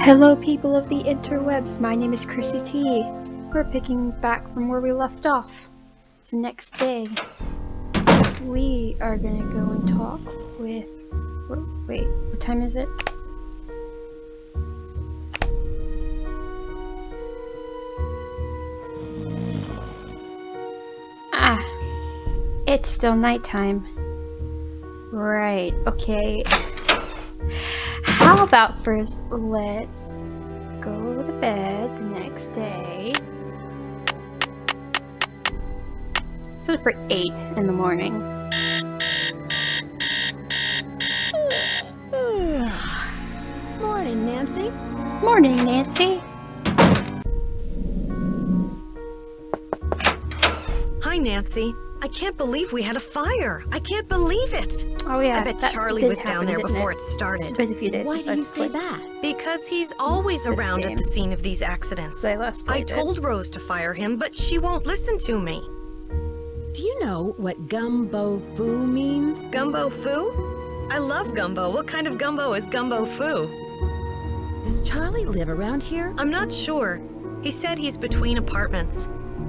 Hello people of the interwebs, my name is Chrissy-T. We're picking back from where we left off. It's the next day. We are gonna go and talk with... Wait, what time is it? Ah, it's still nighttime. Right, okay. How about first let's go to bed the next day. Set it for 8 in the morning. Morning, Nancy. Morning, Nancy. Hi, Nancy. I can't believe we had a fire. I can't believe it. Oh yeah, I bet that Charlie did was down happen, there didn't before it? it started. It's been a few days Why since do I you say played that? Because he's always This around game. at the scene of these accidents. since I last I played it. told Rose to fire him, but she won't listen to me. Do you know what gumbo foo means? Gumbo foo? I love gumbo. What kind of gumbo is gumbo foo? Does Charlie live around here? I'm not sure. He said he's between apartments.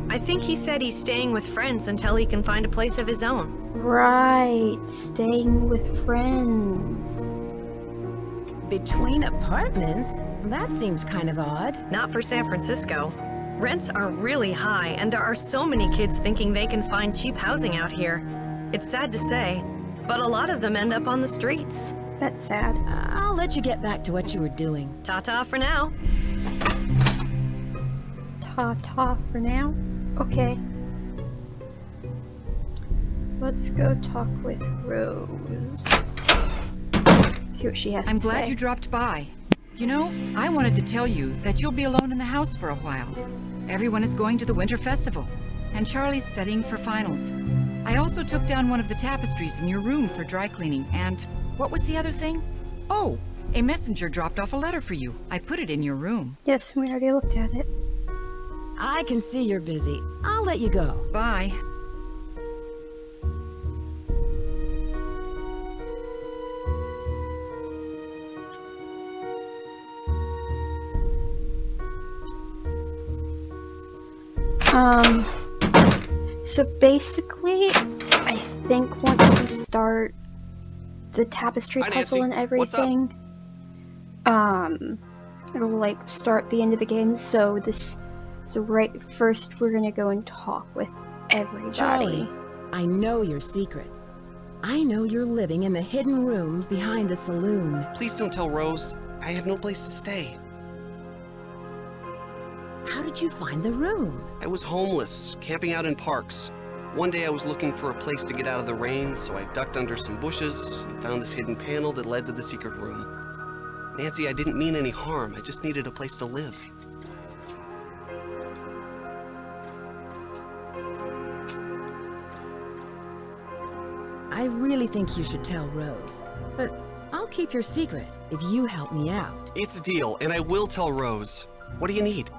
I think he said he's staying with friends until he can find a place of his own. Right, staying with friends. Between apartments? That seems kind of odd. Not for San Francisco. Rents are really high, and there are so many kids thinking they can find cheap housing out here. It's sad to say, but a lot of them end up on the streets. That's sad. I'll let you get back to what you were doing. Ta-ta for now. Ta-ta for now. Okay. Let's go talk with Rose. See what she has I'm to say. glad you dropped by. You know, I wanted to tell you that you'll be alone in the house for a while. Everyone is going to the winter festival, and Charlie's studying for finals. I also took down one of the tapestries in your room for dry cleaning, and what was the other thing? Oh, a messenger dropped off a letter for you. I put it in your room. Yes, we already looked at it. I can see you're busy. I'll let you go. Bye. So basically, I think once we start the tapestry Hi, puzzle Nancy. and What's up? everything, it'll like start the end of the game. So right first we're gonna go and talk with everybody. Charlie, I know your secret. I know you're living in the hidden room behind the saloon. Please don't tell Rose. I have no place to stay. How did you find the room? I was homeless, camping out in parks. One day I was looking for a place to get out of the rain, so I ducked under some bushes and found this hidden panel that led to the secret room. Nancy, I didn't mean any harm. I just needed a place to live. I really think you should tell Rose. But I'll keep your secret if you help me out. It's a deal, and I will tell Rose. What do you need?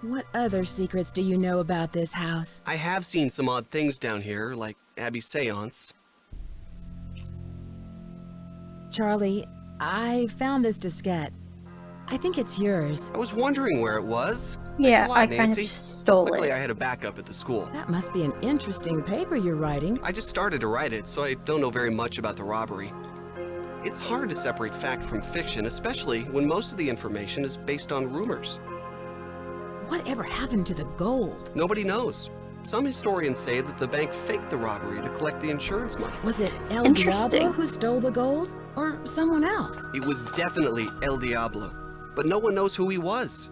What other secrets do you know about this house? I have seen some odd things down here, like Abby's seance. Charlie, I found this diskette. I think it's yours. I was wondering where it was. Yeah, Thanks a lot, I kind Nancy. of stole Luckily, it. I had a backup at the school. That must be an interesting paper you're writing. I just started to write it, so I don't know very much about the robbery. It's hard to separate fact from fiction, especially when most of the information is based on rumors. Whatever happened to the gold? Nobody knows. Some historians say that the bank faked the robbery to collect the insurance money. Was it El Interesting. Diablo who stole the gold? Or someone else? It was definitely El Diablo, but no one knows who he was.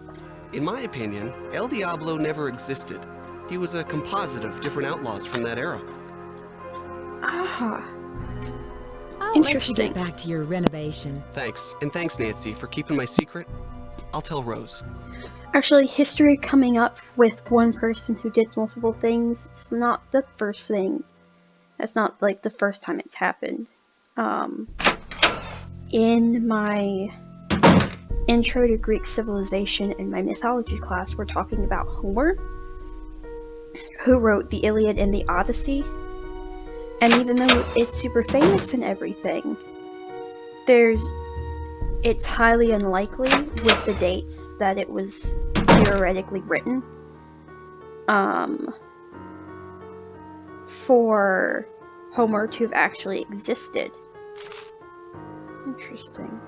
In my opinion, El Diablo never existed. He was a composite of different outlaws from that era. Ah, I'll let you Interesting. get back to your renovation. Thanks, and thanks, Nancy, for keeping my secret. I'll tell Rose. actually, history coming up with one person who did multiple things. It's not the first thing. That's not like the first time it's happened. In my Intro to Greek Civilization in my mythology class, we're talking about Homer, who wrote the Iliad and the Odyssey. And even though it's super famous and everything, there's it's highly unlikely with the dates that it was theoretically written for Homer to have actually existed. Interesting.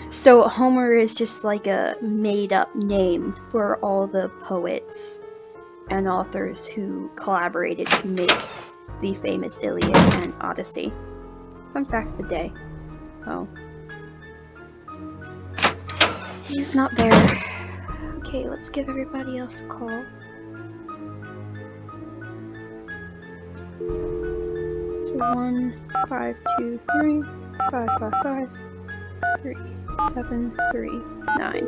So Homer is just like a made-up name for all the poets and authors who collaborated to make the famous Iliad and Odyssey. Fun fact of the day. Oh. He's not there. Okay, let's give everybody else a call. So 1-523-555-3739.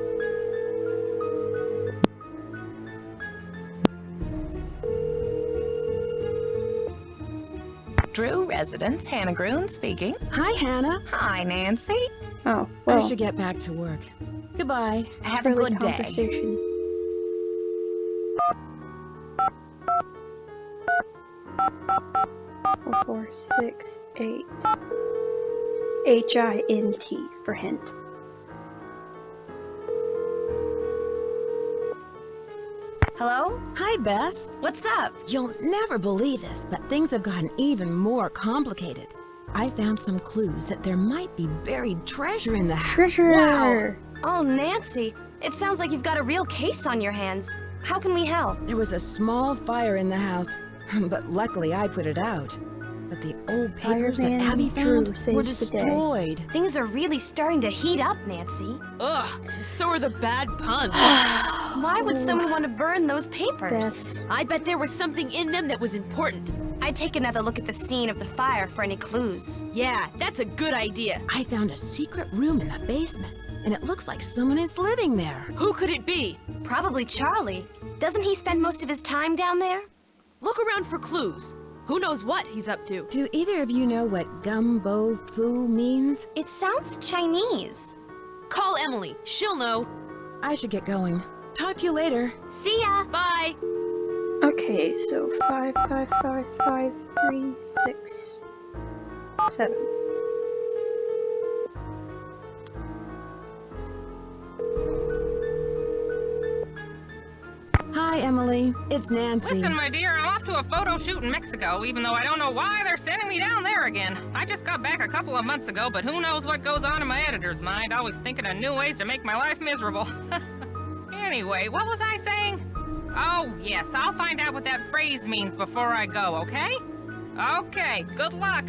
Drew residence, Hannah Groon speaking. Hi, Hannah. Hi, Nancy. Oh, well. I should get back to work. Goodbye. Have a early good day. conversation. Four, 6, 8. HINT for hint. Hello? Hi, Bess. What's up? You'll never believe this, but things have gotten even more complicated. I found some clues that there might be buried treasure in the house. Treasure! Oh, Nancy, it sounds like you've got a real case on your hands. How can we help? There was a small fire in the house, but luckily I put it out. But the old papers that Fireman Abby Drew found saves were the day. destroyed. Things are really starting to heat up, Nancy. Ugh, so are the bad puns. Why would someone want to burn those papers? Bess. I bet there was something in them that was important. I'd take another look at the scene of the fire for any clues. Yeah, that's a good idea. I found a secret room in the basement, and it looks like someone is living there. Who could it be? Probably Charlie. Doesn't he spend most of his time down there? Look around for clues. Who knows what he's up to? Do either of you know what gumbo foo means? It sounds Chinese. Call Emily. She'll know. I should get going. Talk to you later. See ya! Bye. Okay, so 5, 5, 5, 5, 3, 6, 7. Hi, Emily. It's Nancy. Listen, my dear, I'm off to a photo shoot in Mexico, even though I don't know why they're sending me down there again. I just got back a couple of months ago, but who knows what goes on in my editor's mind, always thinking of new ways to make my life miserable. Anyway, what was I saying? Oh, yes, I'll find out what that phrase means before I go, okay? Okay, good luck.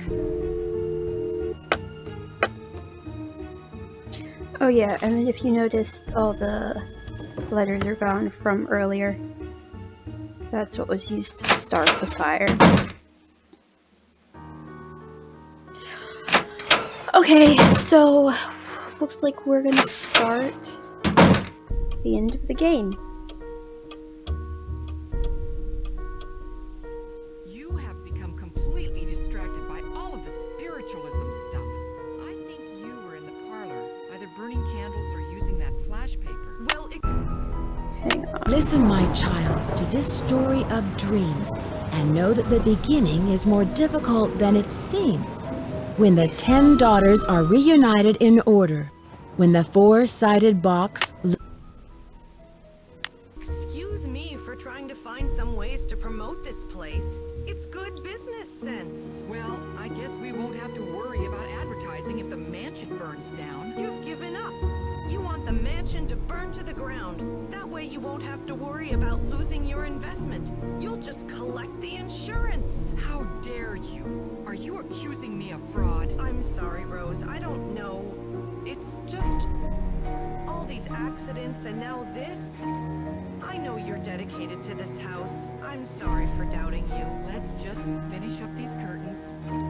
Oh yeah, and then if you noticed, all the letters are gone from earlier. That's what was used to start the fire. Okay, so looks like we're gonna start the end of the game. You have become completely distracted by all of the spiritualism stuff. I think you were in the parlor, either burning candles or using that flash paper. Well, Hang on. Listen, my child, to this story of dreams, and know that the beginning is more difficult than it seems. When the 10 daughters are reunited in order, when the 4-sided box Excuse me for trying to find some ways to promote this place. It's good business sense. Well, I guess we won't have to worry about advertising if the mansion burns down. You've given up. You want the mansion to burn to the ground. That way you won't have to worry about losing your investment. You'll just collect the insurance. How dare you? Are you accusing me of fraud? I'm sorry, Rose. I don't know. It's just all these accidents and now this. I know you're dedicated to this house. I'm sorry for doubting you. Let's just finish up these curtains.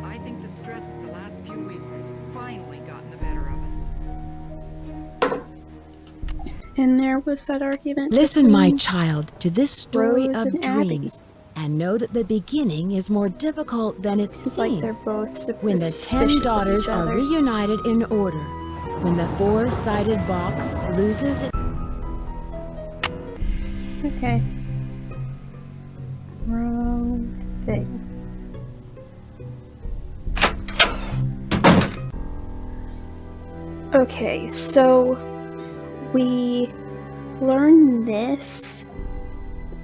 I think the stress of the last few weeks has finally gotten the better of us. And there was that argument. Listen, my between child, to this story Rose of and Abby. dreams, and know that the beginning is more difficult than it Seems like seems. they're both When the 10 suspicious of daughters each are other. reunited in order, when the 4-sided box loses its Okay. Wrong thing. Okay, so we learned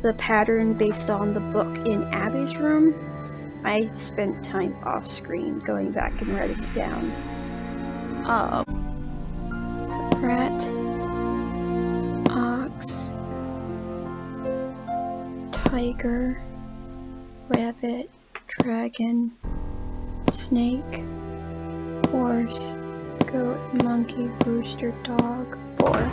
the pattern based on the book in Abby's room. I spent time off screen going back and writing it down. So rat, ox, tiger, rabbit, dragon, snake, horse, goat, monkey, rooster, dog, boar.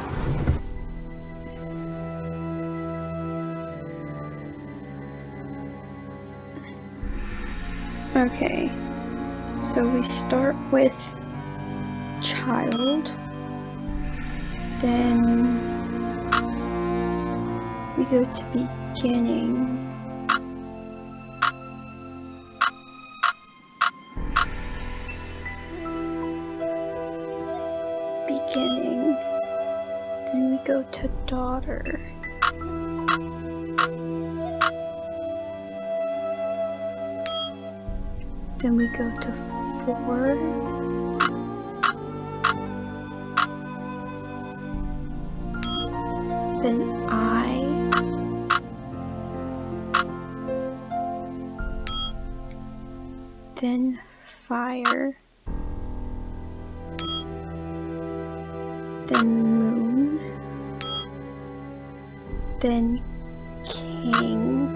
Okay, so we start with child, then we go to beginning, then we go to daughter, then we go to 4, then I, then fire, then moon, then king,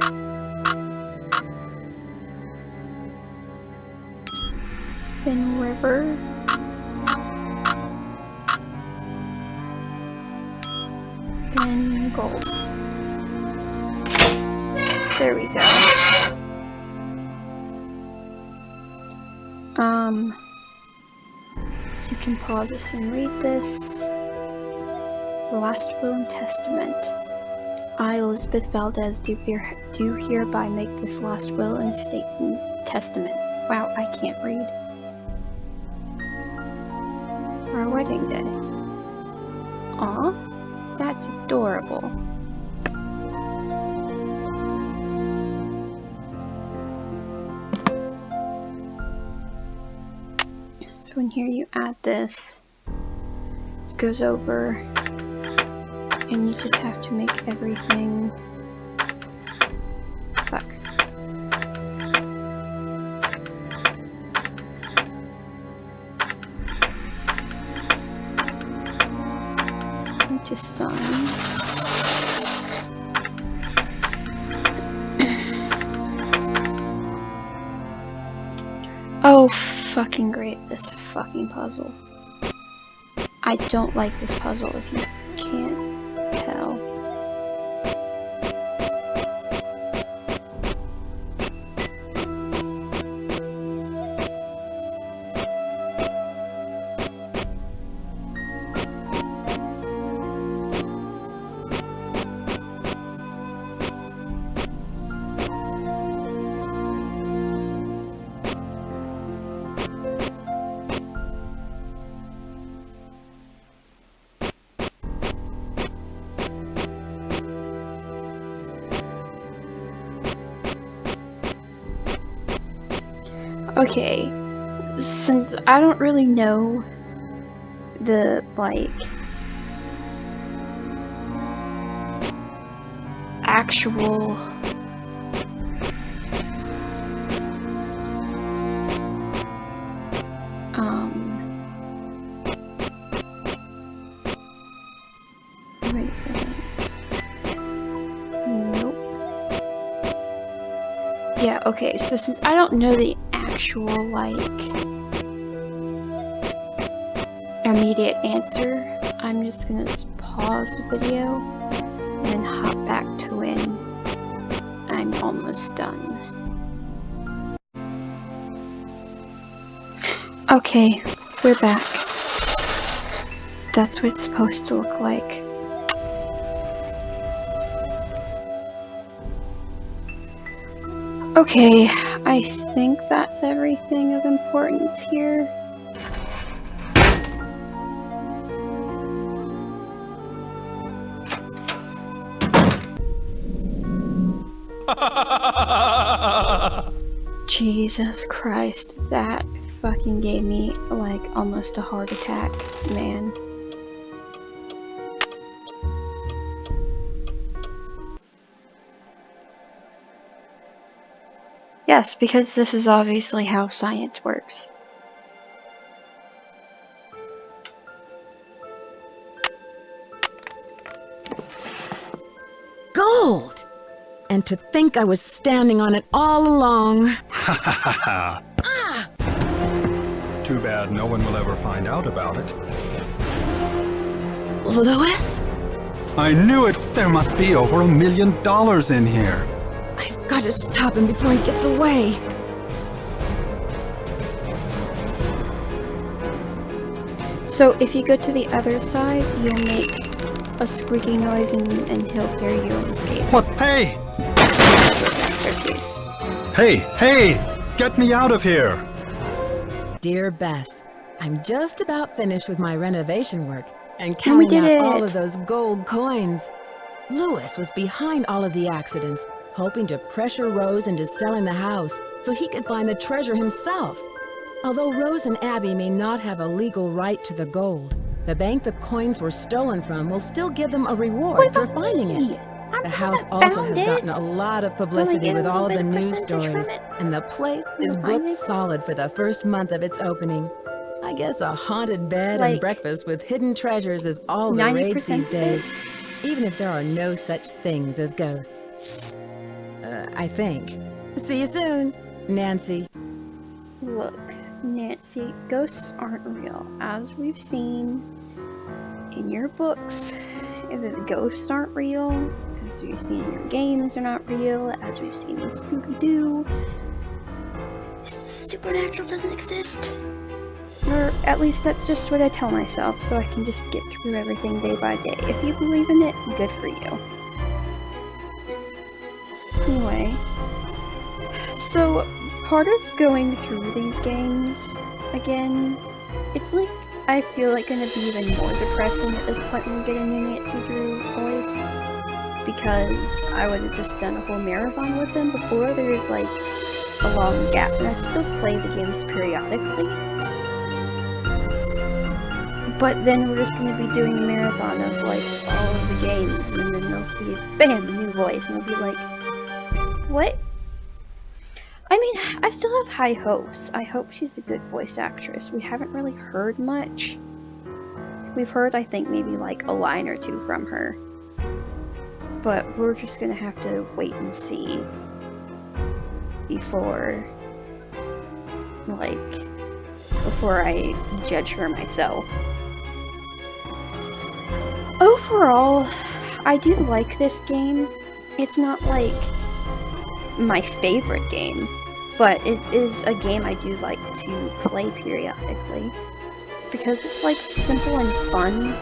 then river, then gold. There we go. You can pause this and read this. The Last Will and Testament. I, Elizabeth Valdez, do hereby make this last will and testament. Wow, I can't read. Our wedding day. Aw, that's adorable. So in here you add this. This goes over, and you just have to make everything. Fuck. Just sign. Oh, fucking great, this fucking puzzle. I don't like this puzzle if you can't tell. Okay, since I don't really know the, like, actual wait a second. Nope. Yeah, okay, so since I don't know the actual, like, immediate answer, I'm just gonna pause the video and then hop back to when I'm almost done. Okay, we're back. That's what it's supposed to look like. Okay, I think that's everything of importance here. Jesus Christ, that fucking gave me, like, almost a heart attack, man. Yes, because this is obviously how science works. Gold! And to think I was standing on it all along. Ha ha ha ha! Too bad no one will ever find out about it. Louis? I knew it! There must be over $1 million in here. I've got to stop him before he gets away. So if you go to the other side, you'll make a squeaky noise and he'll hear you and escape. What? Hey! Staircase. Hey! Hey! Get me out of here! Dear Bess, I'm just about finished with my renovation work and we counting did out all it. of those gold coins. Louis was behind all of the accidents, hoping to pressure Rose into selling the house so he could find the treasure himself. Although Rose and Abby may not have a legal right to the gold, the bank the coins were stolen from will still give them a reward for finding it. The house also has gotten a lot of publicity with all of the news stories, and the place is booked solid for the first month of its opening. I guess a haunted bed and Like, breakfast with hidden treasures is all the rage 90% these of it? days, even if there are no such things as ghosts. I think. See you soon, Nancy. Look, Nancy, ghosts aren't real. As we've seen in your books, the ghosts aren't real. As we've seen in your games, they're not real. As we've seen in Scooby-Doo, supernatural doesn't exist. Or at least that's just what I tell myself, so I can just get through everything day by day. If you believe in it, good for you. Anyway, so part of going through these games again, it's like I feel like gonna be even more depressing at this point when we get a new Nancy Drew voice, because I would have just done a whole marathon with them before. There is like a long gap, and I still play the games periodically. But then we're just gonna be doing a marathon of like all of the games, and then there'll be bam, a new voice, and it'll be like, what? I mean, I still have high hopes. I hope she's a good voice actress. We haven't really heard much. We've heard, I think, maybe like a line or two from her. But we're just gonna have to wait and see before I judge her myself. Overall, I do like this game. It's not like my favorite game, but it is a game I do like to play periodically because it's like simple and fun.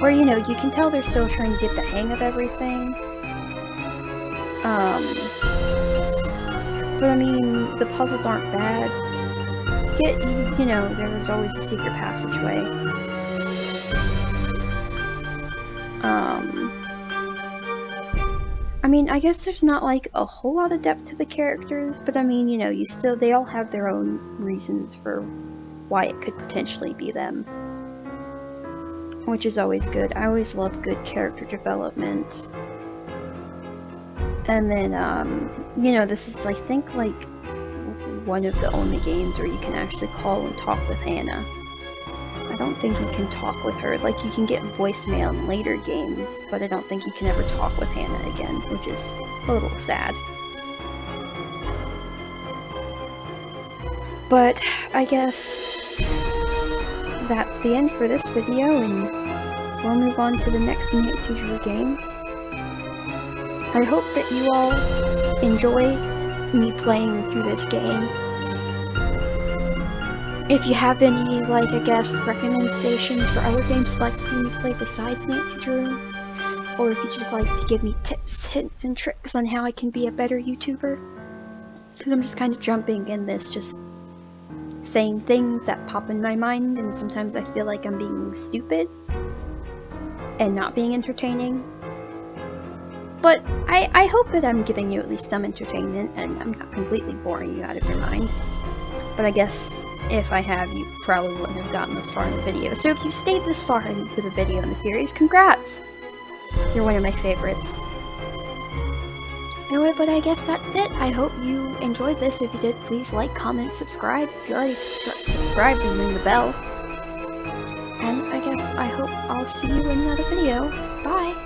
Or, you know, you can tell they're still trying to get the hang of everything. But I mean, the puzzles aren't bad. You know, there's always a secret passageway. I mean, I guess there's not like a whole lot of depth to the characters, but I mean, you know, they all have their own reasons for why it could potentially be them. Which is always good. I always love good character development. And then, you know, this is, I think, like, one of the only games where you can actually call and talk with Hannah. I don't think you can talk with her. Like, you can get voicemail in later games, but I don't think you can ever talk with Hannah again, which is a little sad. But I guess that's the end for this video, and we'll move on to the next Nancy Drew game. I hope that you all enjoyed me playing through this game. If you have any, like, I guess, recommendations for other games you'd like to see me play besides Nancy Drew, or if you just like to give me tips, hints, and tricks on how I can be a better YouTuber, because I'm just kind of jumping in this, just saying things that pop in my mind, and sometimes I feel like I'm being stupid and not being entertaining. But I hope that I'm giving you at least some entertainment, and I'm not completely boring you out of your mind. But I guess if I have, you probably wouldn't have gotten this far in the video. So if you stayed this far into the video in the series, congrats! You're one of my favorites. Anyway, but I guess that's it. I hope you enjoyed this. If you did, please like, comment, subscribe. If you already subscribed, and ring the bell. And I guess I hope I'll see you in another video. Bye!